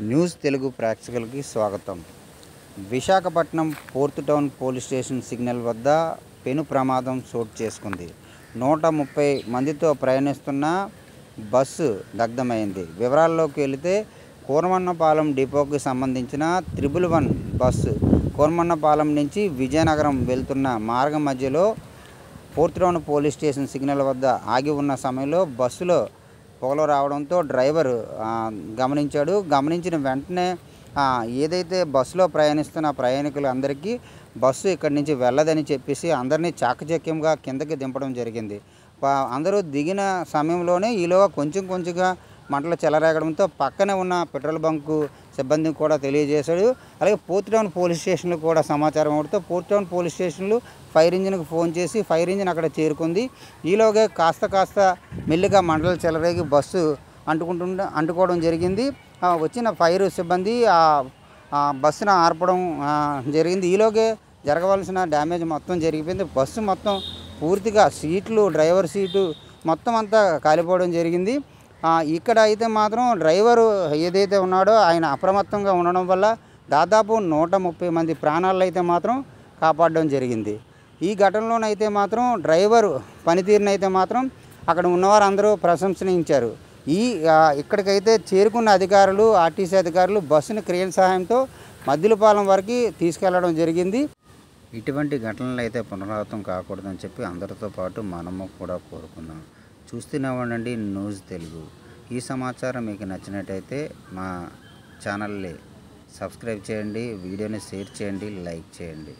News Telugu ప్రేక్షకులకి స్వాగతం. Visakhapatnam port town police station signal వద్ద పెను ప్రమాదం చోటు చేసుకుంది. 130 మందితో ప్రయాణిస్తున్న బస్సు దగ్ధమైంది. వివరాల్లోకి వెళితే కోరమన్నపాలెం డిపోకి సంబంధించిన 111 బస్సు కోరమన్నపాలెం నుంచి విజయనగరం వెళ్తున్న మార్గం మధ్యలో port town police station signal వద్ద ఆగి ఉన్న సమయంలో బస్సులో పొగలు రావడంతో డ్రైవర్ గమనించాడు. గమనించిన వెంటనే ఏదైతే బస్సులో ప్రయాణిస్తున్న ప్రయాణికులు అందరికీ బస్సు ఇక్కడి నుంచి వెళ్ళదని చెప్పేసి అందరినీ చాకచక్యంగా కిందకి దింపడం జరిగింది. అందరూ దిగిన సమయంలోనే ఈలోగా కొంచెంగా మంటలు చెలరేగడంతో పక్కనే ఉన్న పెట్రోల్ బంకు సిబ్బందికి కూడా తెలియజేశాడు. అలాగే పోర్ట్ టౌన్ పోలీస్ స్టేషన్లో కూడా సమాచారం ఇవ్వడంతో పోర్ట్ టౌన్ పోలీస్ స్టేషన్లో ఫైర్ ఇంజిన్కి ఫోన్ చేసి ఫైర్ ఇంజిన్ అక్కడ చేరుకుంది. ఈలోగా కాస్త మెల్లిగా మంటలు చెలరేగి బస్సు అంటుకోవడం జరిగింది. వచ్చిన ఫైర్ సిబ్బంది బస్సును ఆర్పడం జరిగింది. ఈలోగే జరగవలసిన డ్యామేజ్ మొత్తం జరిగిపోయింది. బస్సు మొత్తం పూర్తిగా సీట్లు, డ్రైవర్ సీటు మొత్తం అంతా కాలిపోవడం జరిగింది. ఇక్కడ అయితే మాత్రం డ్రైవరు ఏదైతే ఉన్నాడో ఆయన అప్రమత్తంగా ఉండడం వల్ల దాదాపు 130 మంది ప్రాణాలను అయితే మాత్రం కాపాడడం జరిగింది. ఈ ఘటనలోనైతే మాత్రం డ్రైవరు పనితీరునైతే మాత్రం అక్కడ ఉన్నవారు అందరూ ప్రశంసించారు. ఇక్కడికైతే చేరుకున్న అధికారులు, ఆర్టీసీ అధికారులు బస్సును క్రేన్ సహాయంతో మద్దిలపాలెం వరకు తీసుకెళ్లడం జరిగింది. ఇటువంటి ఘటనలు అయితే పునరావృతం కాకూడదని చెప్పి అందరితో పాటు మనము కూడా కోరుకున్నాం. చూస్తూనే ఉండండి న్యూస్ తెలుగు. ఈ సమాచారం మీకు నచ్చినట్టయితే మా ఛానల్ని సబ్స్క్రైబ్ చేయండి, వీడియోని షేర్ చేయండి, లైక్ చేయండి.